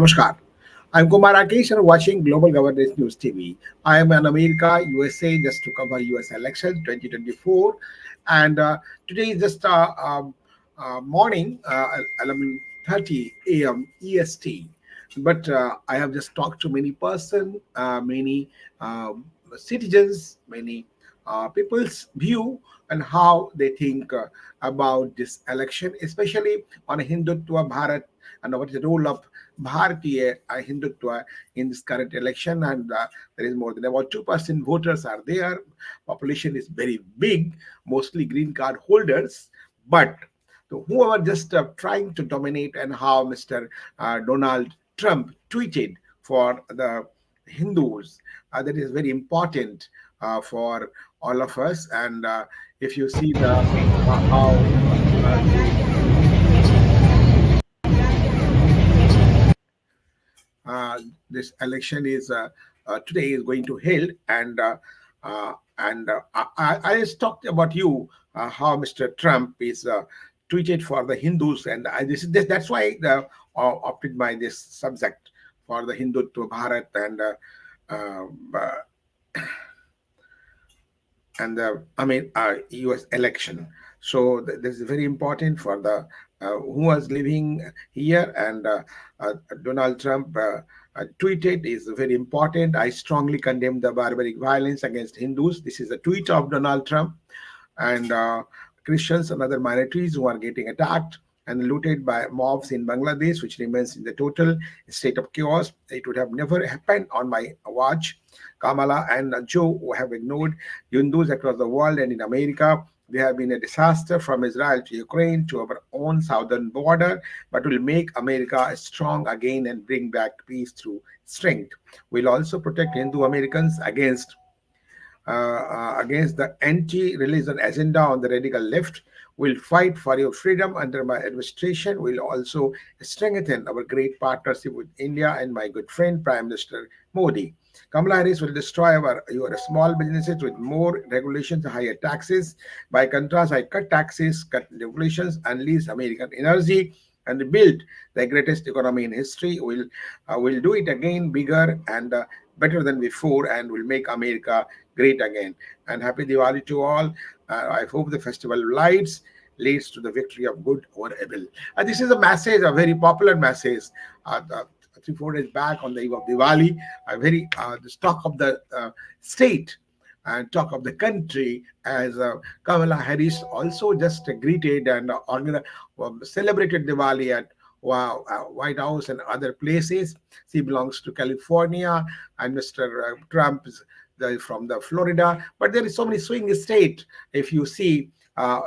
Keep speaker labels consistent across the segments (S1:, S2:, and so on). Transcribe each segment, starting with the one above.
S1: Namaskar. I'm Kumar Rakesh and watching Global Governance News TV. I am in America, USA, just to cover US election 2024. And today is just morning, 11:30 a.m. EST. But I have just talked to many person, many citizens, many people's view and how they think about this election, especially on Hindutva Bharat and what is the role of Bharatiya Hindutva in this current election. And there is more than about 2% voters are there. Population is very big, mostly green card holders. But whoever just trying to dominate and how Mr. Donald Trump tweeted for the Hindus, that is very important for all of us. And if you see the how this election is today is going to held, and I just talked about you how Mr. Trump is tweeted for the Hindus, and that's why the opted by this subject for the Hindutva Bharat uh, and the U.S. election. So this is very important for the who was living here, and Donald Trump tweeted is very important. I strongly condemn the barbaric violence against Hindus. This is a tweet of Donald Trump, and Christians and other minorities who are getting attacked and looted by mobs in Bangladesh, which remains in the total state of chaos. It would have never happened on my watch. Kamala and Joe who have ignored Hindus across the world and in America. They have been a disaster from Israel to Ukraine to our own southern border, but will make America strong again and bring back peace through strength. We'll also protect Hindu Americans against the anti-religion agenda on the radical left. Will fight for your freedom under my administration. Will also strengthen our great partnership with India and my good friend Prime Minister Modi. Kamala Harris will destroy your small businesses with more regulations and higher taxes. By contrast, I cut taxes, cut regulations, unleash American energy, and build the greatest economy in history. Will do it again, bigger and better than before, and will make America great again. And happy Diwali to all. I hope the festival of lights leads to the victory of good over evil. This is a message, a very popular message. 3-4 days back on the eve of Diwali, a very the talk of the state and talk of the country, as Kamala Harris also just greeted and celebrated Diwali at White House and other places. She belongs to California, and Mr. Trump is from the Florida. But there is so many swing states. If you see,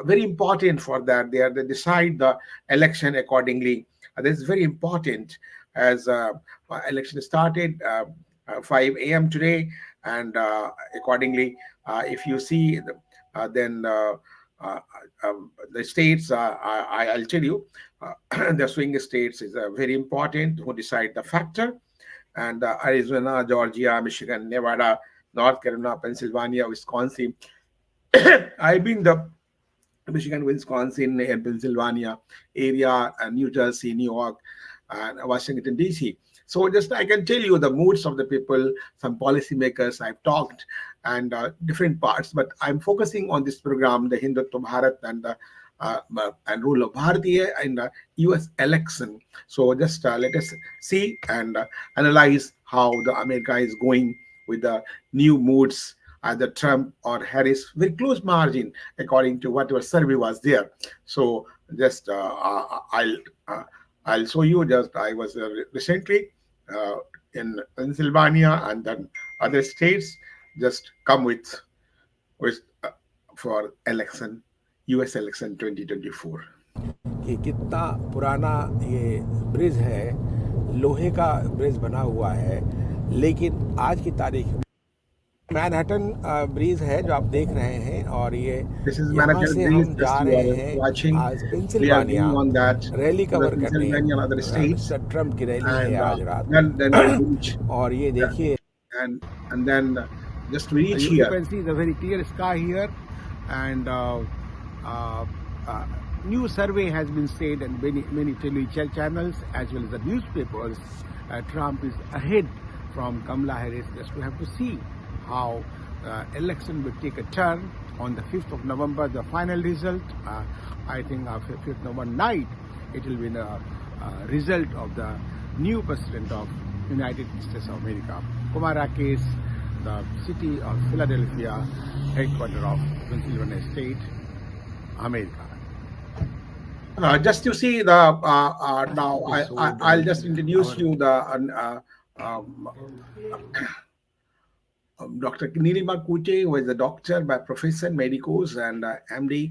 S1: very important for that. They decide the election accordingly. This is very important as election started 5 a.m. today, and accordingly, if you see, then the states, I'll tell you, the swing states is very important who decide the factor, and Arizona, Georgia, Michigan, Nevada, North Carolina, Pennsylvania, Wisconsin. I've been the Michigan, Wisconsin, and Pennsylvania area, and New Jersey, New York, and Washington, D.C. So just I can tell you the moods of the people, some policymakers I've talked, and different parts, but I'm focusing on this program, the Hindutva Bharat and rule of Bharatiya in the U.S. election. So just let us see and analyze how the America is going with the new moods, either Trump or Harris, very close margin according to whatever survey was there. So just I'll show you. Just I was recently in Pennsylvania, and then other states just come with for election, U.S. election 2024.
S2: कि कितना पुराना ये bridge है, लोहे का bridge बना हुआ है, लेकिन आज की तारीख में मैनहट्टन ब्रिज है जो आप देख रहे हैं, और ये यहाँ से हम जा रहे हैं आज पेंसिल्वानिया, रैली कवर करने। मिस्टर ट्रम्प की रैली है आज रात, और ये देखिए,
S1: and then just reach here. You can see the very clear sky here, and new survey has been said, and many television channels as well as the newspapers
S2: Trump is ahead from Kamala Harris. Just we have to see how election will take a turn on the 5th of November. The final result, I think, 5th November night, it will be the result of the new president of United States of America, KUMAR RAKESH, the city of Philadelphia, headquarters of Pennsylvania State, America.
S1: Just to see the now, I'll just introduce you the um, Dr. Nilima Kute, who is a doctor by profession, medicos, and MD,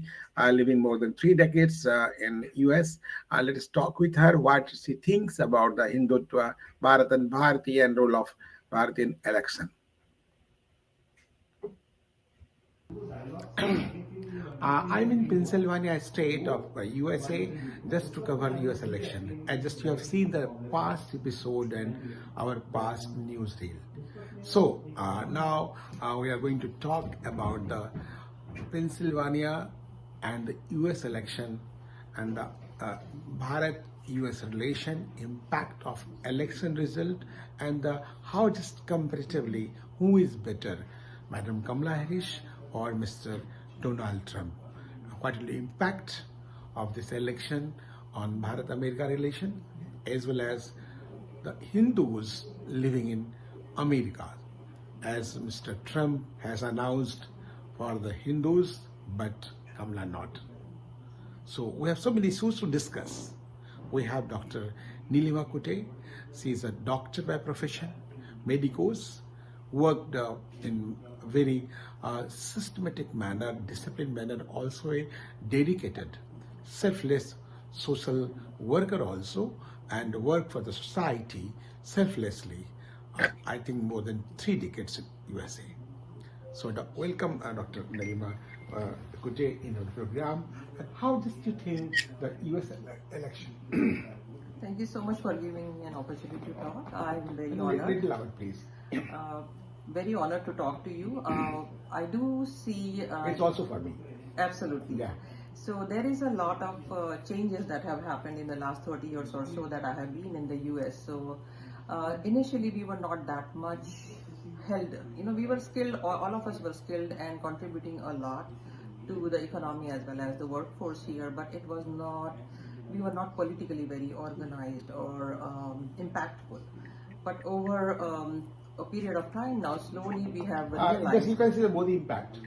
S1: living more than 3 decades in US. Let us talk with her what she thinks about the Hindutva, Bharat and Bharati, and role of Bharat in election.
S2: I'm in Pennsylvania state of USA just to cover the US election. And just you have seen the past episode and our past news reel. So now we are going to talk about the Pennsylvania and the US election and the Bharat-US relation, impact of election result, and how just comparatively who is better, Madam Kamala Harris or Mr. Donald Trump. What will the impact of this election on Bharat-America relation as well as the Hindus living in America, as Mr. Trump has announced for the Hindus but Kamala not. So we have so many issues to discuss. We have Dr. Nilima Kute. She is a doctor by profession, medicos, worked in very systematic manner, disciplined manner, also a dedicated, selfless social worker also, and work for the society selflessly, I think more than 3 decades in USA. So welcome Dr. Nilima Kute in our program. How did you think the US election?
S3: Thank you so much for giving me an opportunity to talk. I'm very
S2: Little
S3: honored.
S2: loud, please.
S3: Very honored to talk to you. I do see.
S2: It's also for me.
S3: Absolutely.
S2: Yeah.
S3: So there is a lot of changes that have happened in the last 30 years or so that I have been in the US. So initially we were not that much held. We were skilled, all of us were skilled and contributing a lot to the economy as well as the workforce here, but it was not, we were not politically very organized or impactful. But over a period of time now, slowly we have realized.
S2: You can see the Modi impact.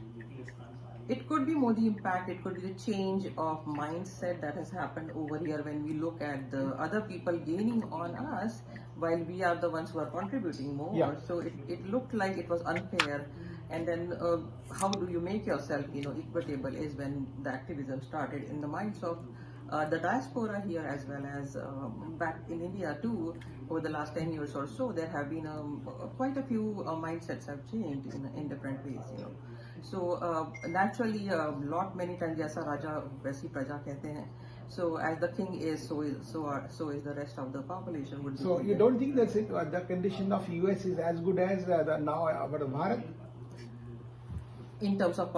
S3: It could be Modi impact, it could be the change of mindset that has happened over here when we look at the other people gaining on us while we are the ones who are contributing more.
S2: Yeah.
S3: So it looked like it was unfair. And then how do you make yourself equitable is when the activism started in the minds of the diaspora here as well as back in India too. Over the last 10 years or so, there have been quite a few mindsets have changed in different ways. So naturally, lot many times, jaisa Raja वैसी प्रजा कहते हैं. So as the king is, so is the rest of the population would be.
S2: So you don't think that the condition of US is as good as now our Bharat?
S3: In terms of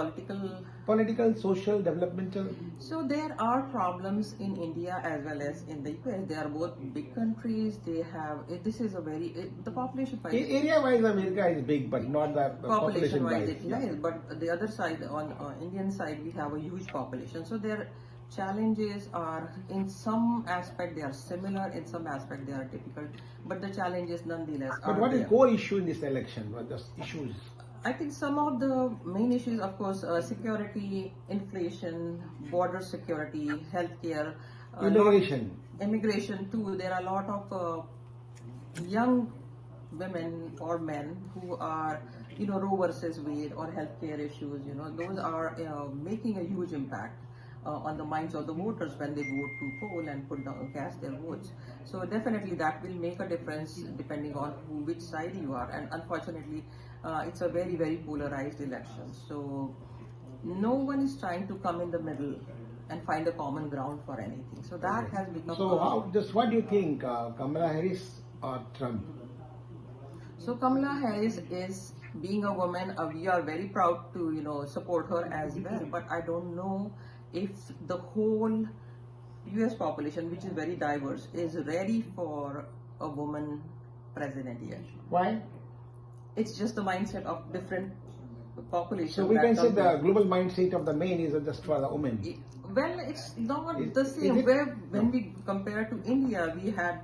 S2: Political, social, developmental.
S3: So there are problems in India as well as in the US. They are both big countries. They have this is a very the population wise.
S2: Area-wise, America is big, but not the
S3: Population-wise it lies. But the other side, on Indian side, we have a huge population. So their challenges are in some aspect they are similar, in some aspect they are difficult. But the challenges nonetheless are.
S2: But what is
S3: there.
S2: core issue in this election? What are the issues?
S3: I think some of the main issues, of course, security, inflation, border security, healthcare, immigration too. There are a lot of young women or men who are, Roe versus Wade or healthcare issues. Those are making a huge impact on the minds of the voters when they go to poll and cast their votes. So definitely that will make a difference depending on which side you are. And unfortunately, it's a very, very polarized election. So no one is trying to come in the middle and find a common ground for anything. So that has become.
S2: So what do you think, Kamala Harris or Trump?
S3: So Kamala Harris is, being a woman, we are very proud to support her as well. But I don't know if the whole US population, which is very diverse, is ready for a woman president yet.
S2: Why?
S3: It's just the mindset of different population.
S2: So we can say the global mindset of the men is just for the women.
S3: Well, it's not
S2: Is-
S3: the
S2: is
S3: same.
S2: it?
S3: Where when
S2: No.
S3: we compare to India, we had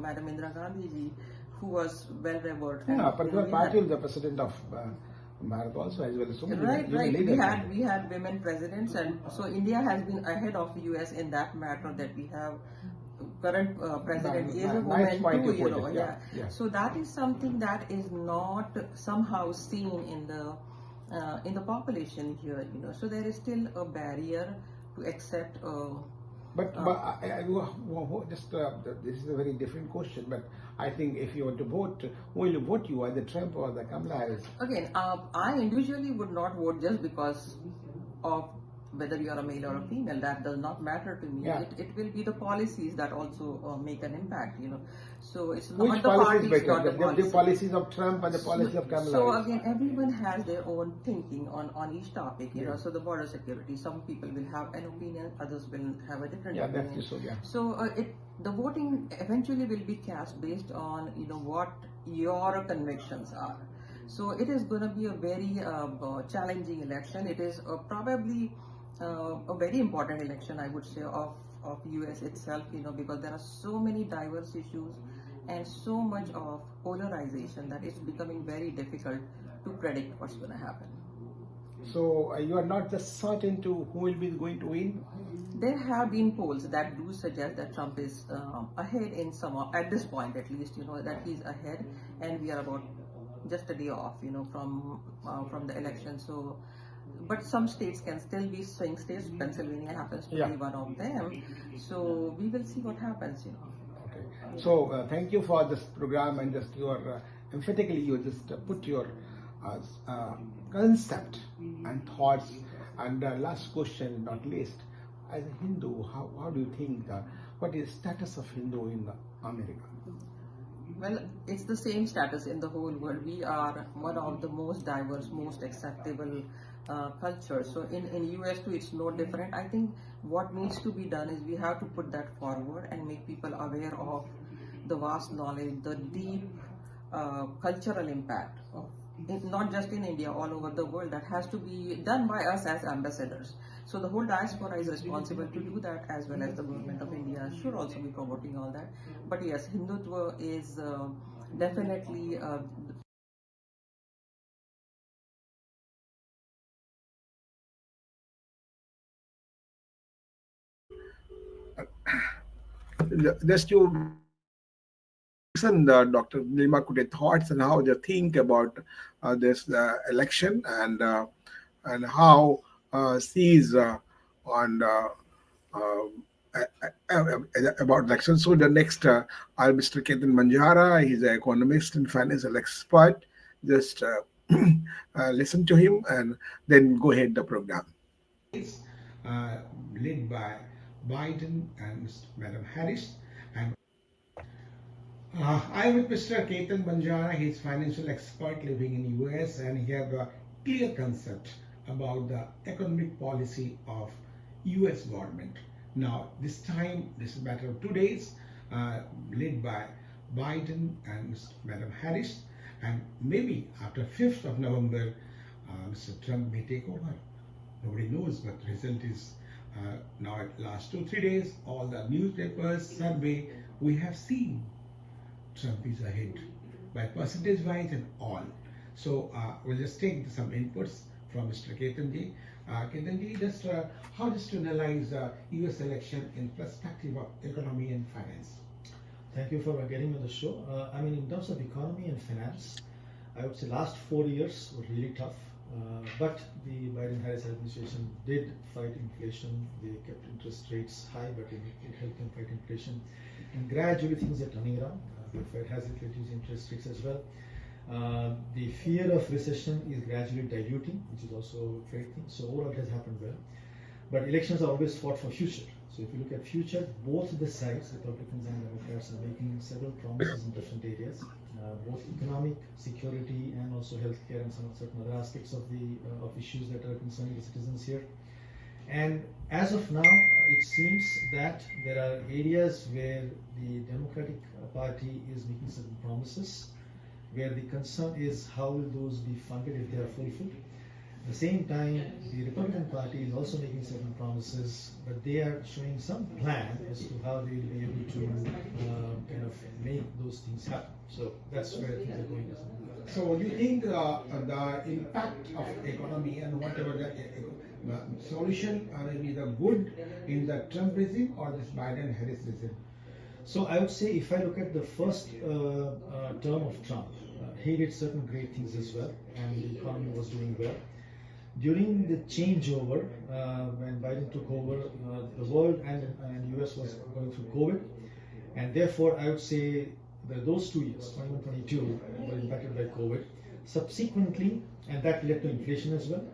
S3: Madam Indira Gandhi ji, who was well revered.
S2: Yeah,
S3: and,
S2: particular
S3: we
S2: party
S3: had-
S2: is the president of Bharat also, as well as so many
S3: Right,
S2: women
S3: right.
S2: leaders.
S3: We had women presidents, and so India has been ahead of US in that matter. That we have current president is a
S2: Nice
S3: woman
S2: point
S3: too.
S2: you
S3: You
S2: put
S3: know,
S2: it,
S3: yeah.
S2: yeah.
S3: So that is something that is not somehow seen in the population here. You know, so there is still a barrier to accept.
S2: But just this is a very different question. But I think if you want to vote, who will vote you, either Trump or the Kamala Harris?
S3: Again, I individually would not vote just because of whether you are a male or a female. That does not matter to me.
S2: Yeah.
S3: It will be the policies that also make an impact, you know. So it's
S2: Which
S3: not the
S2: policy is
S3: parties,
S2: better?
S3: not the
S2: The
S3: policies.
S2: policies of Trump and the policy of Kamala
S3: So
S2: Harris?
S3: again, everyone has their own thinking on each topic, you know.
S2: Yeah.
S3: So the border security, some people will have an opinion, others will have a different
S2: Yeah,
S3: opinion.
S2: that's so, yeah.
S3: So the voting eventually will be cast based on what your convictions are. So it is going to be a very challenging election. It is probably a very important election, I would say, of US itself, you know, because there are so many diverse issues and so much of polarization that it's becoming very difficult to predict what's going to happen.
S2: So you are not just certain to who will be going to win?
S3: There have been polls that do suggest that Trump is ahead in some at this point, at least, you know, that he's ahead, and we are about just a day off, you know, from the election. So, but some states can still be swing states. Pennsylvania happens to
S2: Yeah.
S3: be one of them. So we will see what happens, you know.
S2: Okay. So thank you for this program, and just your emphatically you just put your concept and thoughts. And last question, not least, as a Hindu, how do you think what is status of Hindu in America?
S3: Well, it's the same status in the whole world. We are one of the most diverse, most acceptable cultures. So in US too, it's no different. I think what needs to be done is we have to put that forward and make people aware of the vast knowledge, the deep cultural impact of not just in India, all over the world, that has to be done by us as ambassadors. So the whole diaspora is responsible to do that, as well as the government of India should also be promoting all that. But yes, Hindutva is definitely
S1: Just you listen, Dr. Nilma Kute thoughts and how they think about this election and how sees on uh, about election. So the next are Mr. Ketan Manjara. He's an economist and financial expert. Just listen to him and then go ahead the program.
S2: Uh, Led by Biden and Madam Harris. And I'm with Mr. Ketan Banjara. He's financial expert living in US, and he have a clear concept about the economic policy of US government. Now, this time, this is a matter of 2 days, led by Biden and Madam Harris, and maybe after 5th of November, Mr. Trump may take over. Nobody knows, but the result is now at last 2-3 days, all the newspapers, survey, we have seen Trump is ahead by percentage wise and all. So we'll just take some inputs from Mr. Ketanji. Ketanji, just how just to analyze the US election in perspective of economy and finance?
S4: Thank you for getting me on the show. I mean, in terms of economy and finance, I would say last 4 years were really tough. But the Biden-Harris administration did fight inflation. They kept interest rates high, but it helped them fight inflation. And gradually things are turning around. The Fed has reduced interest rates as well. The fear of recession is gradually diluting, which is also a great thing. So overall it has happened well. But elections are always fought for future. So if you look at future, both the sides, Republicans and Democrats, are making several promises in different areas, both economic, security, and also healthcare and some certain other aspects of the of issues that are concerning the citizens here. And as of now, it seems that there are areas where the Democratic Party is making certain promises, where the concern is how will those be funded if they are fulfilled. At the same time, the Republican Party is also making certain promises, but they are showing some plan as to how they will be able to kind of make those things happen. So that's where things are going.
S1: So, do you think the impact of economy and whatever the solution will be the good in the Trump regime or this Biden-Harris regime?
S4: So I would say if I look at the first term of Trump, he did certain great things as well, and the economy was doing well. During the changeover, when Biden took over, the world and US was going through COVID, and therefore I would say that those 2 years, 21, 22, were impacted by COVID. Subsequently, and that led to inflation as well.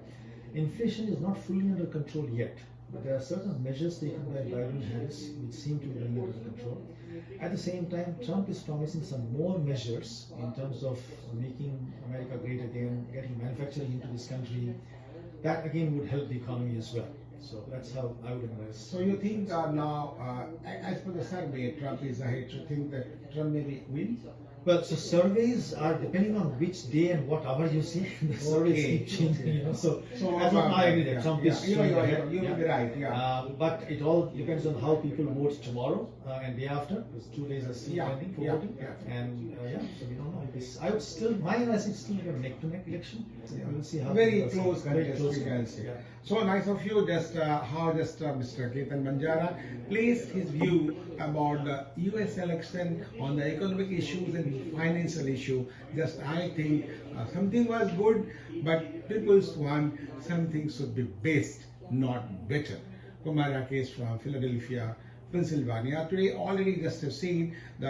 S4: Inflation is not fully under control yet, but there are certain measures taken by Biden and Harris which seem to bring it under control. At the same time, Trump is promising some more measures in terms of making America great again, getting manufacturing into this country. That again would help the economy as well. So that's how I would analyze.
S1: So you think now, as per the survey, Trump is ahead. You think that Trump maybe wins?
S4: Well, so surveys are depending on which day and what hour you see. The surveys keep changing, you know. So as of now, I agree that Trump is showing ahead.
S1: You will be right. Yeah.
S4: But it all depends on how people vote tomorrow and day after. Because 2 days are still pending for voting. And so we don't know. I would still, my analysis is still like a neck-to-neck election. So we will see how
S1: very close
S4: contest.
S1: Yeah. So nice of you. Just how Mr. Ketan Banjara placed his view about the U.S. election on the economic issues and financial issue. Just I think something was good, but people's want something should be best, not better. Kumar Rakesh from Philadelphia, Pennsylvania. Today already just have seen the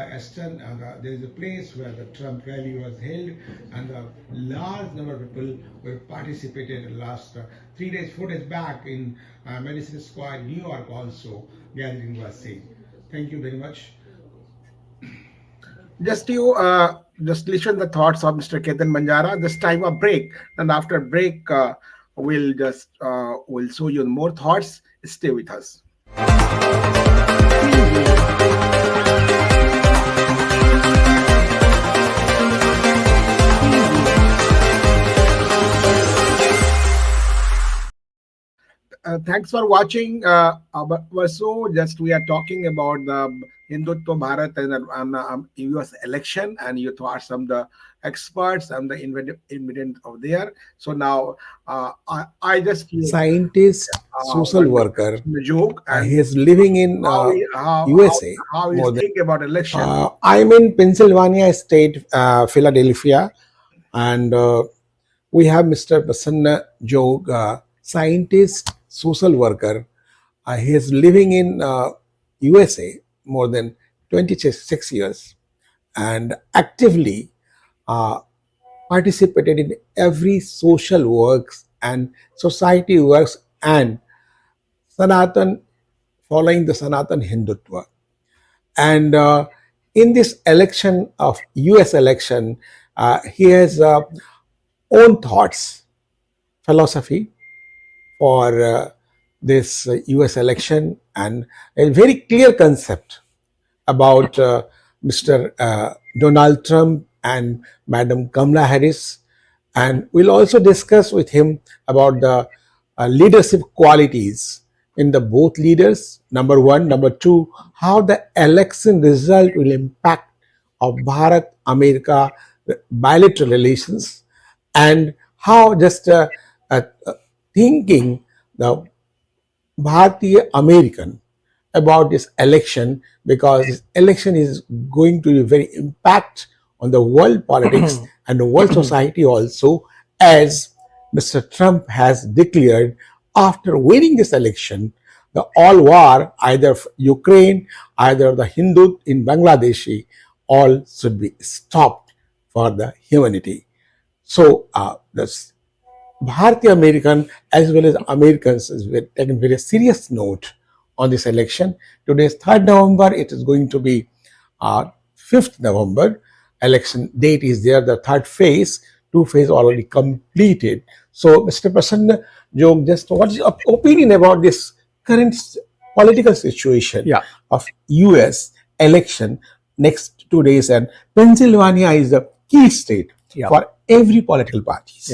S1: there is a place where the Trump rally was held, and a large number of people were participated in the last 3 days, 4 days back in Madison Square, New York also, gathering was seen. Thank you very much. Just listen the thoughts of Mr. Ketan Banjara. This time a break, and after break, we'll show you more thoughts. Stay with us. Thanks for watching our show. Just we are talking about the Hindutva Bharat and US election, and you thought some the experts and the ingredients of there. So now I just
S2: Scientist, social worker.
S1: joke, and
S2: He is living in USA.
S1: how you
S2: more than-
S1: think about election.
S2: I'm in Pennsylvania state, Philadelphia, and we have Mr. Prasanna Jog, scientist, social worker. He is living in USA more than 26 years and actively participated in every social works and society works and Sanatan, following the Sanatan Hindutva. And in this election of US election, he has own thoughts, philosophy for this US election, and a very clear concept about Mr. Donald Trump and Madam Kamala Harris. And we'll also discuss with him about the leadership qualities in the both leaders, number one. Number two, how the election result will impact of Bharat America bilateral relations, and how just thinking the Bharatiya American about this election, because this election is going to be very impact on the world politics and the world society also, as Mr. Trump has declared after winning this election, the all war, either Ukraine, either the Hindu in Bangladeshi, all should be stopped for the humanity. So that's Bharatiya American as well as Americans is taken very serious note on this election. Today is 3rd November. It is going to be 5th November. Election date is there, the third phase. two phases already completed. So, Mr. Prasanna Jog, just what's your opinion about this current political situation of US election next 2 days, and Pennsylvania is the key state for every political parties.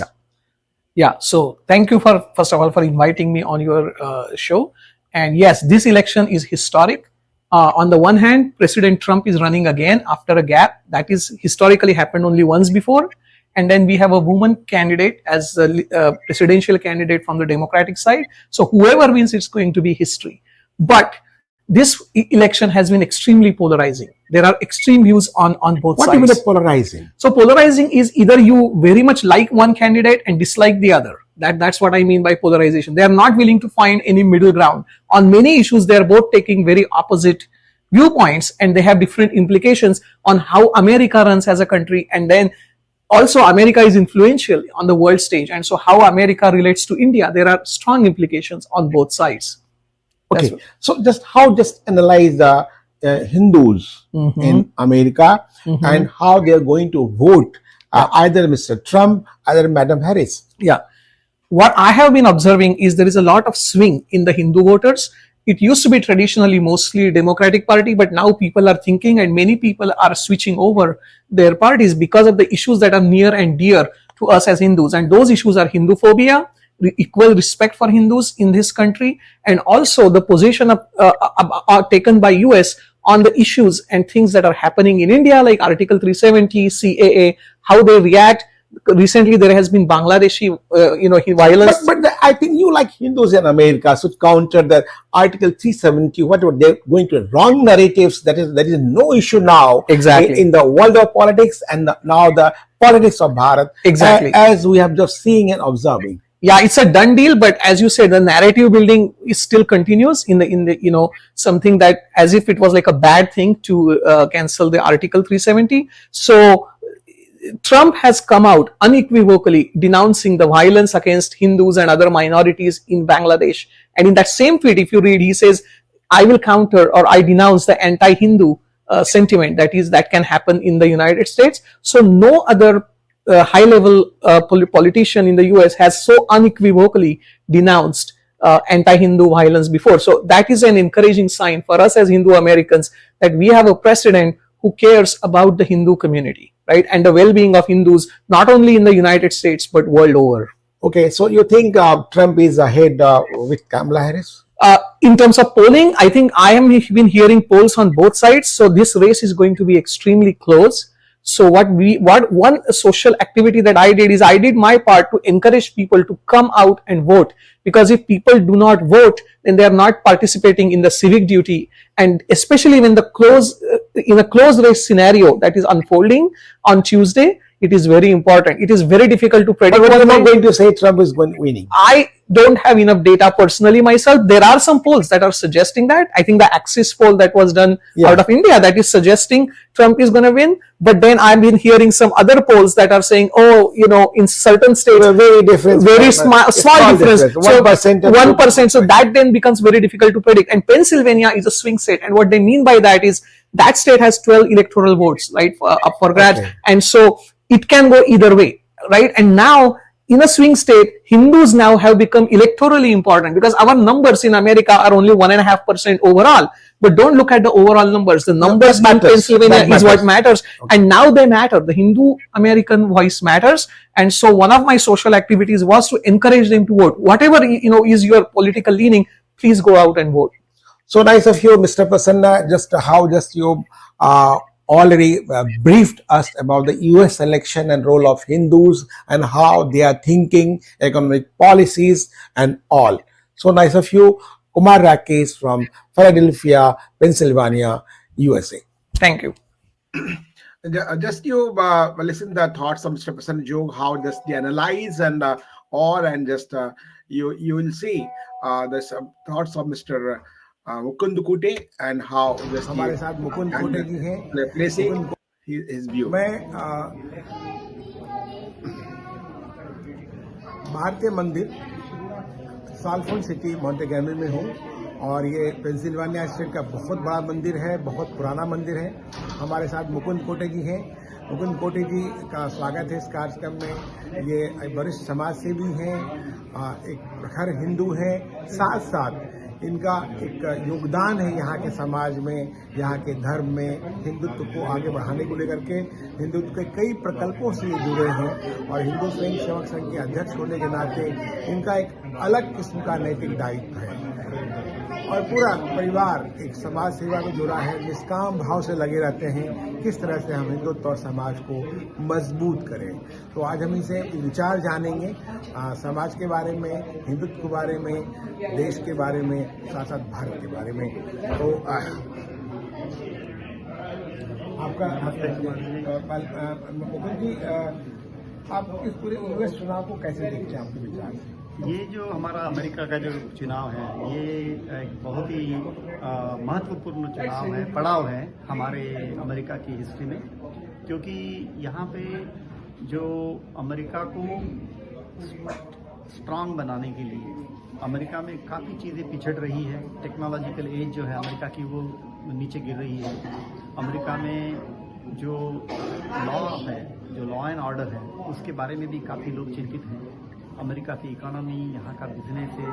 S5: Yeah, so thank you for, first of all, for inviting me on your show. And yes, this election is historic. On the one hand, President Trump is running again after a gap that is historically happened only once before. And then we have a woman candidate as a presidential candidate from the Democratic side. So whoever wins, it's going to be history. But this election has been extremely polarizing. There are extreme views on both sides.
S2: What do you mean polarizing?
S5: So polarizing is either you very much like one candidate and dislike the other. That's what I mean by polarization. They are not willing to find any middle ground. On many issues, they are both taking very opposite viewpoints, and they have different implications on how America runs as a country. And then also America is influential on the world stage. And so how America relates to India, there are strong implications on both sides.
S2: Okay, so just analyze the Hindus in America and how they are going to vote either Mr. Trump, either Madam Harris.
S5: Yeah, what I have been observing is there is a lot of swing in the Hindu voters. It used to be traditionally mostly Democratic Party, but now people are thinking, and many people are switching over their parties because of the issues that are near and dear to us as Hindus. And those issues are Hinduphobia, equal respect for Hindus in this country, and also the position taken by US on the issues and things that are happening in India, like Article 370, CAA, how they react. Recently, there has been Bangladeshi, violence.
S2: But I think you, like Hindus in America, should counter the Article 370. Whatever they're going to wrong narratives. There is no issue now.
S5: Exactly.
S2: In the world of politics and now the politics of Bharat.
S5: Exactly.
S2: As we have just seeing and observing.
S5: Yeah, it's a done deal, but as you said, the narrative building is still continuous in the something that as if it was like a bad thing to cancel the Article 370. So Trump has come out unequivocally denouncing the violence against Hindus and other minorities in Bangladesh. And in that same tweet, if you read, he says, I will counter, or I denounce the anti-Hindu sentiment that can happen in the United States. So no other high-level politician in the US has so unequivocally denounced anti-Hindu violence before. So that is an encouraging sign for us as Hindu Americans that we have a president who cares about the Hindu community, right? And the well-being of Hindus, not only in the United States, but world over.
S2: Okay, so you think Trump is ahead with Kamala Harris?
S5: In terms of polling, I think I have been hearing polls on both sides. So this race is going to be extremely close. So one social activity that I did is I did my part to encourage people to come out and vote, because if people do not vote, then they are not participating in the civic duty. And especially when in a close race scenario that is unfolding on Tuesday, it is very important. It is very difficult to predict.
S2: But we're not going to say Trump is winning.
S5: I don't have enough data personally myself. There are some polls that are suggesting that. I think the Axis poll that was done out of India, that is suggesting Trump is going to win. But then I've been hearing some other polls that are saying, in certain states,
S2: very different,
S5: very small difference.
S2: 1%.
S5: 1%. So that then becomes very difficult to predict. And Pennsylvania is a swing state. And what they mean by that is that state has 12 electoral votes, right, up for grabs. Okay. And so it can go either way, right? And now in a swing state, Hindus now have become electorally important, because our numbers in America are only 1.5% overall. But don't look at the overall numbers. The numbers in Pennsylvania is what matters. Okay. And now they matter. The Hindu American voice matters. And so one of my social activities was to encourage them to vote. Whatever, is your political leaning, please go out and vote.
S2: So nice of you, Mr. Prasanna, how you already briefed us about the US election and role of Hindus and how they are thinking, economic policies and all. So nice of you. Kumar Rakesh from Philadelphia, Pennsylvania, USA.
S5: Thank you.
S1: Just you listen the thoughts of Mr. Prasanna Jog, how just they analyze and all, and just you will see the thoughts of Mr. Mukund कुटे and how just
S2: हमारे साथ मुकुंद कुटे जी हैं
S1: placing his view.
S2: मैं भारतीय मंदिर साल्फोन city मॉन्टेगोमरी में हूँ, और ये पेंसिल्वानिया स्टेट का बहुत बड़ा मंदिर है, बहुत पुराना मंदिर है। हमारे साथ मुकुंद कोटे जी हैं
S1: मुकुंद कोटी जी का स्वागत है इस कार्यक्रम में। ये वरिष्ठ समाज सेवी हैं, एक प्रखर हिंदू हैं, साथ साथ इनका एक योगदान है यहाँ के समाज में, यहाँ के धर्म में हिंदुत्व को आगे बढ़ाने को लेकर के। हिंदुत्व के कई प्रकल्पों से ये जुड़े हैं और हिंदू स्वयं सेवक संघ के अध्यक्ष होने के नाते इनका एक अलग किस्म का नैतिक दायित्व है और पूरा परिवार एक समाज सेवा में जुड़ा है, निष्काम भाव से लगे रहते हैं किस तरह से हम हिंदुत्व और समाज को मजबूत करें। तो आज हम इनसे विचार जानेंगे समाज के बारे में, हिंदुत्व के बारे में, देश के बारे में, साथ साथ भारत के बारे में। तो आपका मुकुंद जी, आप इस पूरे यूएस चुनाव को कैसे देखते हैं, आपके विचार से?
S6: ये जो हमारा अमेरिका का जो चुनाव है, ये एक बहुत ही महत्वपूर्ण चुनाव है, पड़ाव है हमारे अमेरिका की हिस्ट्री में, क्योंकि यहाँ पे जो अमेरिका को स्ट्रांग बनाने के लिए अमेरिका में काफ़ी चीज़ें पिछड़ रही है। टेक्नोलॉजिकल एज जो है अमेरिका की वो नीचे गिर रही है। अमेरिका में जो लॉ है, जो लॉ एंड ऑर्डर है, उसके बारे में भी काफ़ी लोग चिंतित हैं। अमेरिका की इकोनॉमी, यहाँ का बिजनेस है,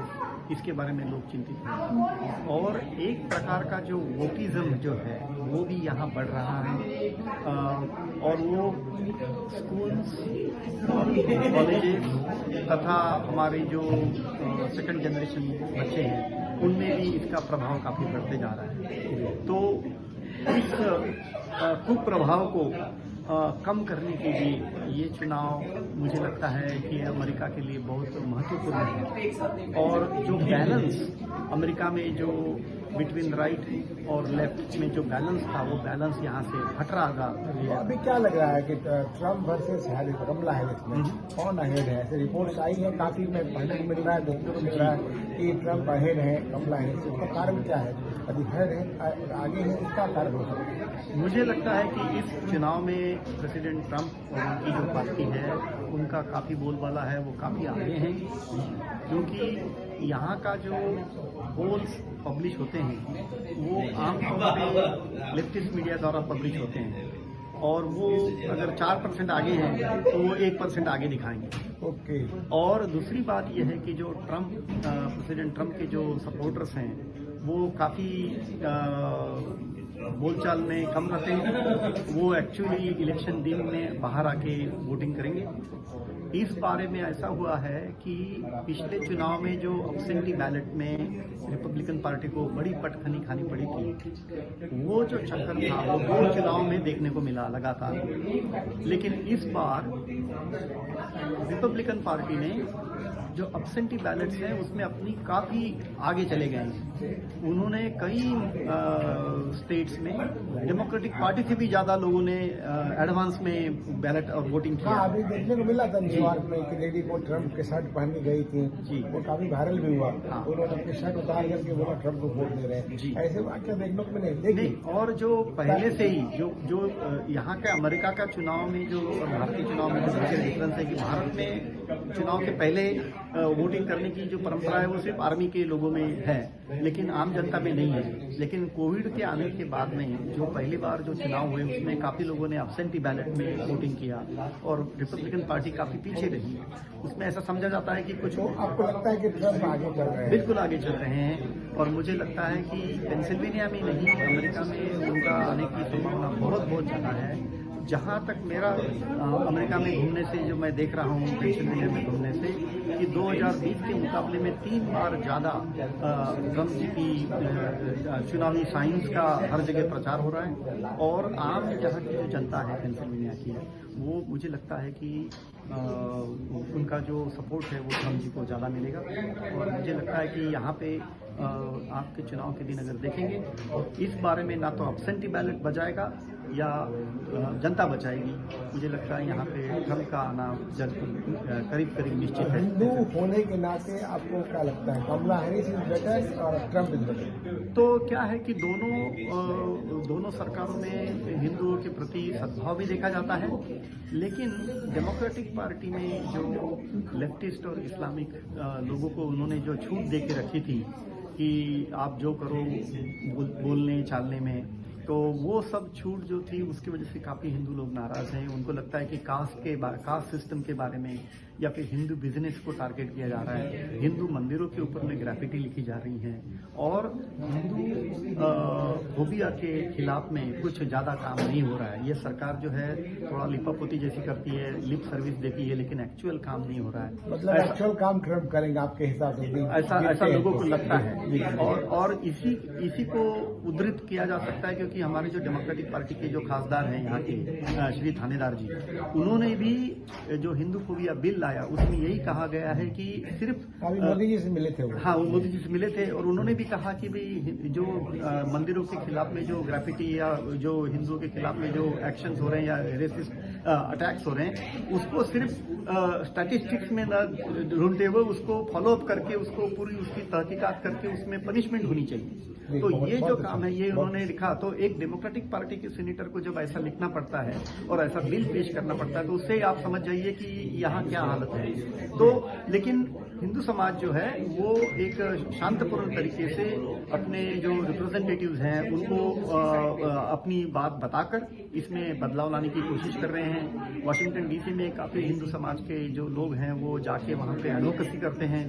S6: इसके बारे में लोग चिंतित हैं। और एक प्रकार का जो वोटिज्म जो है वो भी यहाँ बढ़ रहा है और वो स्कूल्स, कॉलेजेस तथा हमारे जो सेकंड जनरेशन बच्चे हैं उनमें भी इसका प्रभाव काफ़ी बढ़ते जा रहा है। तो इस कुप्रभाव को कम करने के लिए ये चुनाव मुझे लगता है कि अमेरिका के लिए बहुत महत्वपूर्ण है। और जो बैलेंस अमेरिका में जो बिटवीन राइट और लेफ्ट में जो बैलेंस था, वो बैलेंस यहाँ से हट रहा था।
S1: अभी क्या लग रहा है कि ट्रम्प वर्सेस हैरिस, कमला हैरिस में कौन अहेड है? ऐसे रिपोर्ट्स आई है, काफी में पढ़ने को मिल रहा है, देखने को मिल रहा है कि ट्रम्प अहेड है कमला हैरिस। इसका कारण क्या है? अभी हेड है, आगे है, इसका कारण हो सकता है?
S6: मुझे लगता है कि इस चुनाव में प्रेसिडेंट ट्रम्प और उनकी जो पार्टी है उनका काफ़ी बोलबाला है, वो काफ़ी आगे हैं, क्योंकि यहाँ का जो पोल्स पब्लिश होते हैं वो आमतौर पे लेफ्टिस्ट मीडिया द्वारा पब्लिश होते हैं और वो अगर 4% आगे हैं तो वो 1% आगे दिखाएंगे।
S1: ओके।
S6: और दूसरी बात यह है कि जो प्रेसिडेंट ट्रम्प के जो सपोर्टर्स हैं वो काफ़ी बोलचाल में कम रहते हैं। वो एक्चुअली इलेक्शन दिन में बाहर आके वोटिंग करेंगे। इस बारे में ऐसा हुआ है कि पिछले चुनाव में जो अब्सेंटी बैलेट में रिपब्लिकन पार्टी को बड़ी पटखनी खानी पड़ी थी, वो जो चक्कर था वो 2 चुनाव में देखने को मिला लगातार। लेकिन इस बार रिपब्लिकन पार्टी ने जो अब्सेंटी बैलेट्स हैं उसमें अपनी काफ़ी आगे चले गए हैं। उन्होंने कई स्टेट्स में डेमोक्रेटिक पार्टी से भी ज़्यादा लोगों ने एडवांस में बैलेट और वोटिंग किया।
S1: अभी देखने को मिला था न्यूयॉर्क में कि लेडी को ट्रम्प के शर्ट पहन के गई थी जी, वो काफी वायरल भी हुआ।
S6: हाँ।
S1: उन्होंने अपनी शर्ट उतार करके बोला ट्रम्प को वोट दे रहे हैं जी। ऐसे वाक्य देखने को मिले।
S6: नहीं, और जो पहले से ही जो यहाँ के अमेरिका का चुनाव में जो भारतीय चुनाव में जो मेजर डिफरेंस है कि भारत में चुनाव के पहले वोटिंग करने की जो परंपरा है वो सिर्फ आर्मी के लोगों में है, लेकिन आम जनता में नहीं है। लेकिन कोविड के आने के बाद में जो पहली बार जो चुनाव हुए उसमें काफ़ी लोगों ने अब्सेंटी बैलेट में वोटिंग किया और रिपब्लिकन पार्टी काफ़ी पीछे रही। उसमें ऐसा समझा जाता है कि कुछ
S1: आपको लगता है कि ट्रम्प आगे चल रहे हैं?
S6: बिल्कुल आगे चल रहे हैं और मुझे लगता है कि पेंसिल्वेनिया में नहीं, अमेरिका में उनका आने की संभावना बहुत बहुत ज़्यादा है। जहाँ तक मेरा अमेरिका में घूमने से जो मैं देख रहा हूँ पेंसिल्वेनिया में घूमने से कि 2020 के मुकाबले में 3 बार ज़्यादा ट्रम्प जी की चुनावी साइंस का हर जगह प्रचार हो रहा है और आम जहाँ की जो जनता है पेंसिल्वेनिया की, वो मुझे लगता है कि उनका जो सपोर्ट है वो ट्रम्प जी को ज़्यादा मिलेगा। और मुझे लगता है कि यहाँ पे आपके चुनाव के दिन अगर देखेंगे इस बारे में ना तो अब्सेंटी बैलेट बजाएगा या जनता बचाएगी। मुझे लगता है यहाँ पे ट्रम्प का आना करीब करीब निश्चित है।
S1: हिंदू होने के नाते आपको क्या लगता है, कमला हैरिस इज बेटर और ट्रम्प इज बेटर?
S6: तो क्या है कि दोनों सरकारों में हिंदुओं के प्रति सद्भाव भी देखा जाता है, लेकिन डेमोक्रेटिक पार्टी में जो लेफ्टिस्ट और इस्लामिक लोगों को उन्होंने जो छूट दे के रखी थी कि आप जो करो बोलने चालने में, तो वो सब छूट जो थी उसकी वजह से काफ़ी हिंदू लोग नाराज़ हैं। उनको लगता है कि कास्ट सिस्टम के बारे में या फिर हिंदू बिजनेस को टारगेट किया जा रहा है, हिंदू मंदिरों के ऊपर में ग्राफिटी लिखी जा रही हैं और हिंदू फोबिया के खिलाफ में कुछ ज़्यादा काम नहीं हो रहा है। ये सरकार जो है थोड़ा लिपापोती जैसी करती है, लिप सर्विस देती है, लेकिन एक्चुअल काम नहीं हो रहा है।
S1: मतलब एक्चुअल काम ट्रम्प करेंगे आपके हिसाब से?
S6: ऐसा लोगों को लगता है और इसी को उद्धृत किया जा सकता है, क्योंकि हमारे जो डेमोक्रेटिक पार्टी के जो खासदार हैं यहाँ के श्री थानेदार जी, उन्होंने भी जो हिंदू फोबिया बिल लाया उसमें यही कहा गया है कि सिर्फ
S1: मोदी जी से मिले थे वो।
S6: हाँ, मोदी जी से मिले थे और उन्होंने भी कहा कि भाई जो मंदिरों के खिलाफ में जो ग्राफिटी या जो हिंदुओं के खिलाफ में जो एक्शंस हो रहे हैं या रेसिस्ट अटैक्स हो रहे हैं उसको सिर्फ स्टैटिस्टिक्स में न ढूंढते हुए उसको फॉलो अप करके उसको पूरी उसकी तहकीकात करके उसमें पनिशमेंट होनी चाहिए। तो ये जो काम है ये उन्होंने लिखा। तो एक डेमोक्रेटिक पार्टी के सीनेटर को जब ऐसा लिखना पड़ता है और ऐसा बिल पेश करना पड़ता है तो उससे आप समझ जाइए कि यहाँ क्या हालत है। तो लेकिन हिंदू समाज जो है वो एक शांतपूर्ण तरीके से अपने जो रिप्रेजेंटेटिव्स हैं उनको अपनी बात बताकर इसमें बदलाव लाने की कोशिश कर रहे हैं। वाशिंगटन डीसी में काफ़ी हिंदू समाज के जो लोग हैं वो जाके वहाँ पे एडवोकेसी करते हैं।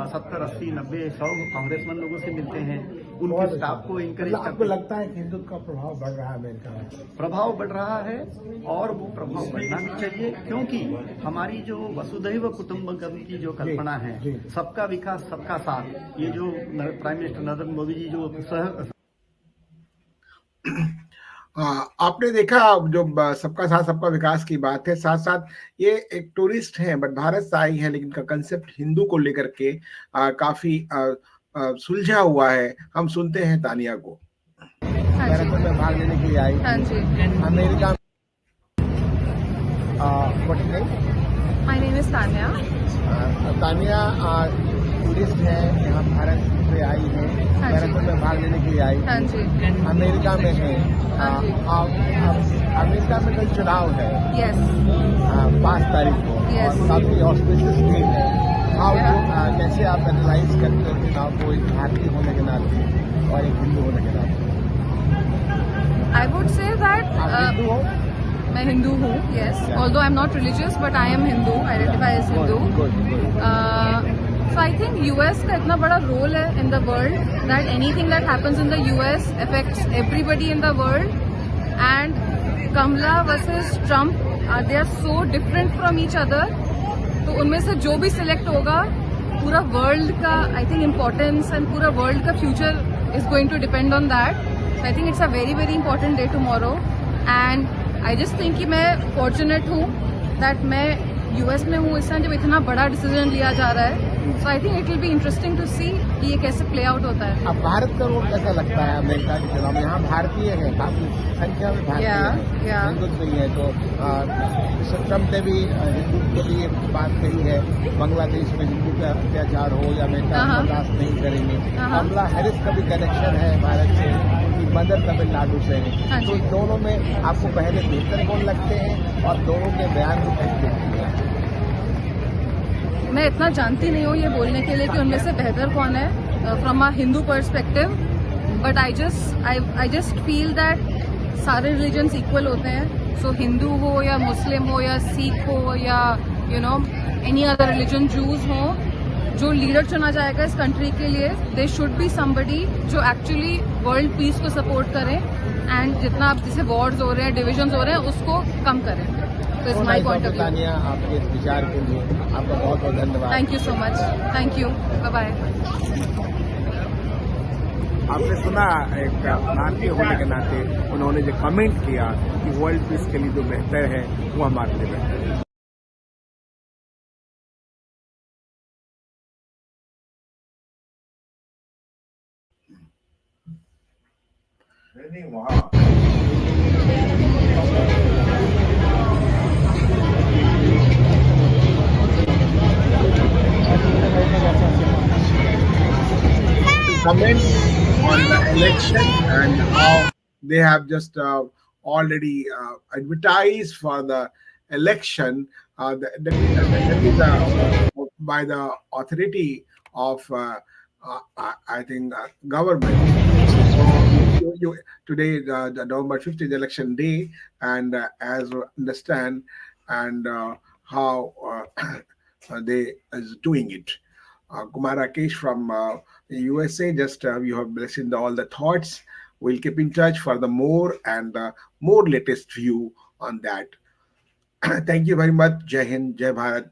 S6: 70, 80, 90, 100 कांग्रेसमैन लोगों से मिलते हैं, उनके स्टाफ को इंकरेज करते हैं।
S1: आपको लगता है कि हिंदुत्व का प्रभाव बढ़ रहा है अमेरिका में?
S6: प्रभाव बढ़ रहा है और वो प्रभाव बढ़ना भी चाहिए, क्योंकि हमारी जो वसुधैव कुटुंबकम की जो कल्पना है, सबका विकास सबका साथ, ये जो प्राइम मिनिस्टर नरेंद्र मोदी जी जो
S1: आपने देखा जो सबका साथ सबका विकास की बात है, साथ साथ ये एक टूरिस्ट हैं बट भारत से आई है, लेकिन का कंसेप्ट हिंदू को लेकर के काफी सुलझा हुआ है। हम सुनते हैं तानिया को। मैराथन में भाग लेने के लिए आई।
S7: हाँ जी।
S1: अमेरिका में
S7: my name is Tania.
S1: Tania tourist है, यहाँ भारत से आई है, मैराथन में भाग लेने के लिए आई।
S7: हाँ जी।
S1: अमेरिका में है।
S7: हाँ जी।
S1: अमेरिका में कल चुनाव है।
S7: यस।
S1: 5 तारीख को।
S7: Yes.
S1: और काफी ऑस्पिशियस दिन है। कैसे आप एनालाइज करते हो चुनाव को एक भारतीय होने के नाते और एक हिंदू होने के नाते?
S7: I would say that
S1: Hindu हो?
S7: मैं हिंदू हूँ, yes, although I am not religious but I am Hindu, identify as Hindu. So I think US का इतना बड़ा रोल है in the world that anything that happens in the US affects everybody in the world. And Kamala versus Trump they are so different from each other. तो उनमें से जो भी select होगा, पूरा वर्ल्ड का आई थिंक इम्पोर्टेंस एंड पूरा world का future is going to depend on that. So I think it's a very very important day tomorrow. And I just think कि मैं फॉर्चुनेट हूँ दैट मैं यूएस में हूँ इस टाइम जब इतना बड़ा डिसीजन लिया जा रहा है। So I think it will be interesting to see कि ये कैसे प्ले आउट होता है।
S1: अब भारत का रोल कैसा लगता है अमेरिका के चुनाव में? यहाँ भारतीय है, काफी संख्या में भारतीय है, हिंदुत्व नहीं है। तो ट्रम्प ने भी हिंदू के लिए बात कही है, बांग्लादेश में हिंदू का अत्याचार हो या अमेरिका बर्दाश्त नहीं करेंगे। कमला हैरिस का भी कनेक्शन है भारत से, उनकी मदर तमिलनाडु से है। तो दोनों में आपको पहले बेहतर कौन लगते हैं और दोनों के बयान को कैसे देखते हैं?
S7: मैं इतना जानती नहीं हूँ ये बोलने के लिए कि उनमें से बेहतर कौन है from a Hindu perspective, but I just feel that सारे रिलीजन्स इक्वल होते हैं। सो हिंदू हो या मुस्लिम हो या सिख हो या एनी अदर रिलीजन, जूज हो, जो लीडर चुना जाएगा इस कंट्री के लिए, दे शुड बी समबडी जो एक्चुअली वर्ल्ड पीस को सपोर्ट करें एंड जितना आप जैसे वॉर्स हो रहे हैं, डिविजन्स हो रहे हैं, उसको कम करें। तो it's my point of view.
S1: Tania, आपके इस विचार के लिए आपका बहुत बहुत धन्यवाद।
S7: Thank you so much. Thank you, bye bye.
S8: आपने सुना एक भारतीय होने के नाते उन्होंने जो कमेंट किया कि वर्ल्ड पीस के लिए जो बेहतर है वो हमारे लिए बेहतर है।
S1: Comment on the election and how they have just already advertised for the election that is by the authority of I think government. So today the November 5th is election day, and as we understand, and how they is doing it. Kumar Rakesh from USA, just you have listened to all the thoughts. We'll keep in touch for the more and more latest view on that. Thank you very much. Jai Hind, Jai Bharat,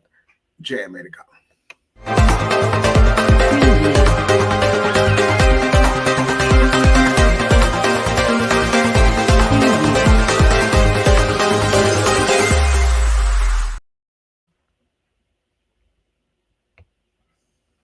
S1: Jai America.